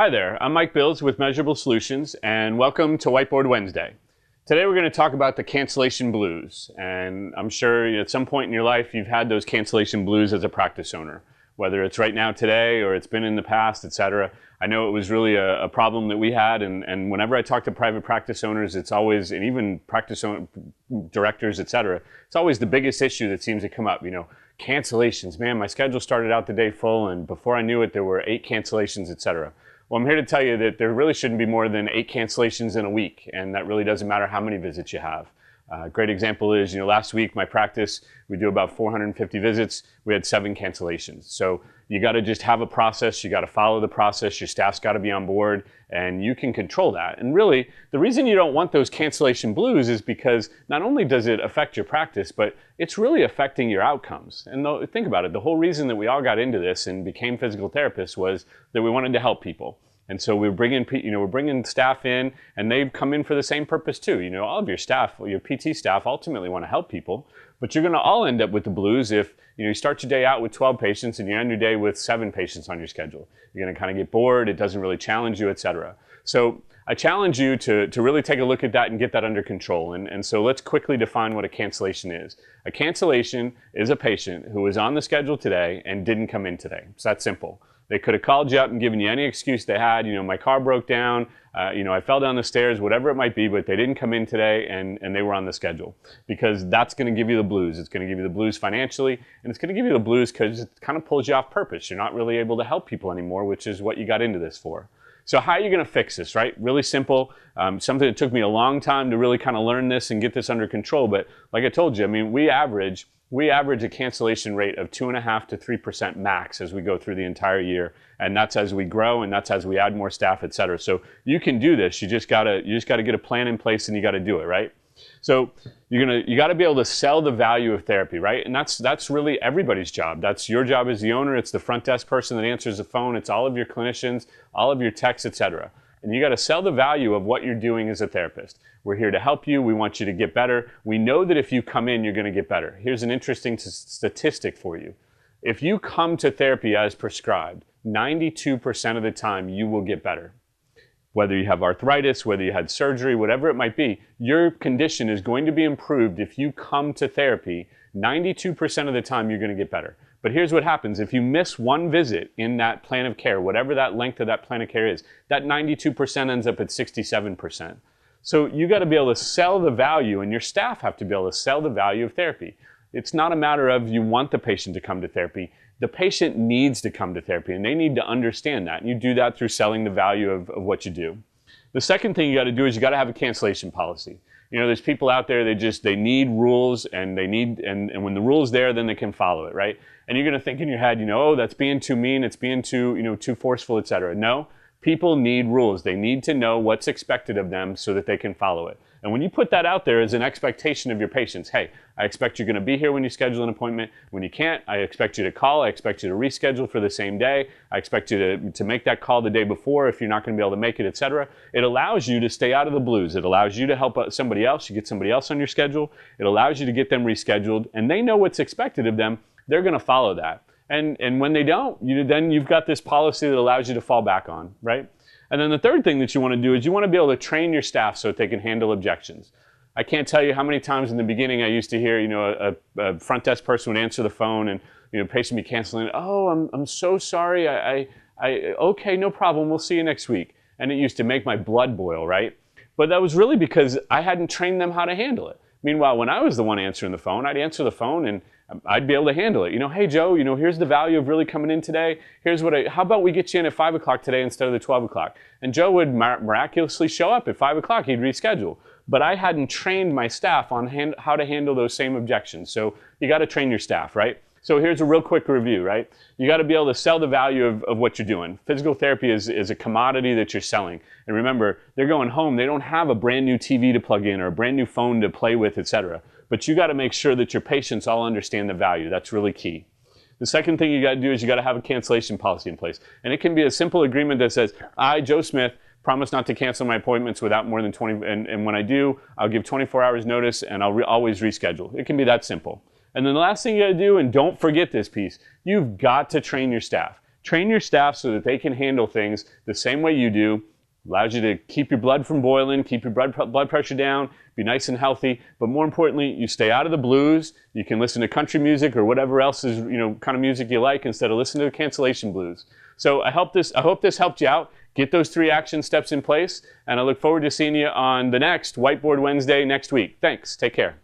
Hi there, I'm Mike Bills with Measurable Solutions, and welcome to Whiteboard Wednesday. Today we're going to talk about the cancellation blues, and I'm sure at some point in your life you've had those cancellation blues as a practice owner, whether it's right now today or it's been in the past, etc. I know it was really a problem that we had, and whenever I talk to private practice owners, it's always, and even practice directors, etc., it's always the biggest issue that seems to come up. Cancellations. Man, my schedule started out the day full, and before I knew it, there were 8 cancellations, etc. Well, I'm here to tell you that there really shouldn't be more than 8 cancellations in a week, and that really doesn't matter how many visits you have. A great example is, last week, my practice, we do about 450 visits. We had 7 cancellations. So you got to just have a process. You got to follow the process. Your staff's got to be on board, and you can control that. And really, the reason you don't want those cancellation blues is because not only does it affect your practice, but it's really affecting your outcomes. And think about it. The whole reason that we all got into this and became physical therapists was that we wanted to help people. And so we're bringing staff in, and they've come in for the same purpose too. All of your staff, your PT staff, ultimately want to help people, but you're going to all end up with the blues if you start your day out with 12 patients and you end your day with 7 patients on your schedule. You're going to kind of get bored. It doesn't really challenge you, etc. So I challenge you to really take a look at that and get that under control. And so let's quickly define what a cancellation is. A cancellation is a patient who was on the schedule today and didn't come in today. It's that simple. They could have called you up and given you any excuse they had. My car broke down, I fell down the stairs, whatever it might be, but they didn't come in today and they were on the schedule. Because that's going to give you the blues. It's going to give you the blues financially, and it's going to give you the blues because it kind of pulls you off purpose. You're not really able to help people anymore, which is what you got into this for. So how are you going to fix this, right? Really simple. Something that took me a long time to really kind of learn this and get this under control. But like I told you, we average a cancellation rate of 2.5% to 3% max as we go through the entire year, and that's as we grow, and that's as we add more staff, etc. So you can do this. You just gotta get a plan in place, and you got to do it, right? So you got to be able to sell the value of therapy, right? And that's really everybody's job. That's your job as the owner. It's the front desk person that answers the phone. It's all of your clinicians, all of your techs, etc. And you got to sell the value of what you're doing as a therapist. We're here to help you. We want you to get better. We know that if you come in, you're going to get better. Here's an interesting statistic for you. If you come to therapy as prescribed, 92% of the time you will get better. Whether you have arthritis, whether you had surgery, whatever it might be, your condition is going to be improved if you come to therapy. 92% of the time you're going to get better. But here's what happens. If you miss one visit in that plan of care, whatever that length of that plan of care is, that 92% ends up at 67%. So you got to be able to sell the value, and your staff have to be able to sell the value of therapy. It's not a matter of you want the patient to come to therapy. The patient needs to come to therapy, and they need to understand that. And you do that through selling the value of what you do. The second thing you got to do is you got to have a cancellation policy. There's people out there, they need rules, and and when the rule's there, then they can follow it, right? And you're going to think in your head, oh, that's being too mean, it's being too, too forceful, etc. No, people need rules. They need to know what's expected of them so that they can follow it. And when you put that out there as an expectation of your patients, hey, I expect you're going to be here when you schedule an appointment. When you can't, I expect you to call. I expect you to reschedule for the same day. I expect you to make that call the day before if you're not going to be able to make it, etc. It allows you to stay out of the blues. It allows you to help somebody else. You get somebody else on your schedule. It allows you to get them rescheduled, and they know what's expected of them. They're going to follow that. And when they don't, then you've got this policy that allows you to fall back on, right? And then the third thing that you want to do is you want to be able to train your staff so that they can handle objections. I can't tell you how many times in the beginning I used to hear, a front desk person would answer the phone and, patient be canceling. Oh, I'm so sorry. Okay, no problem. We'll see you next week. And it used to make my blood boil, right? But that was really because I hadn't trained them how to handle it. Meanwhile, when I was the one answering the phone, I'd answer the phone and I'd be able to handle it. Hey, Joe, here's the value of really coming in today. Here's how about we get you in at 5 o'clock today instead of the 12 o'clock? And Joe would miraculously show up at 5 o'clock. He'd reschedule. But I hadn't trained my staff on how to handle those same objections. So you got to train your staff, right? So here's a real quick review, right? You got to be able to sell the value of what you're doing. Physical therapy is a commodity that you're selling. And remember, they're going home. They don't have a brand new TV to plug in or a brand new phone to play with, etc. But you got to make sure that your patients all understand the value. That's really key. The second thing you got to do is you got to have a cancellation policy in place. And it can be a simple agreement that says, I, Joe Smith, promise not to cancel my appointments without more than 20, and when I do, I'll give 24 hours notice and I'll always reschedule. It can be that simple. And then the last thing you got to do, and don't forget this piece, you've got to train your staff. Train your staff so that they can handle things the same way you do. Allows you to keep your blood from boiling, keep your blood pressure down, be nice and healthy, but more importantly, you stay out of the blues. You can listen to country music or whatever else is, kind of music you like instead of listening to the cancellation blues. So I hope this helped you out. Get those 3 action steps in place, and I look forward to seeing you on the next Whiteboard Wednesday next week. Thanks. Take care.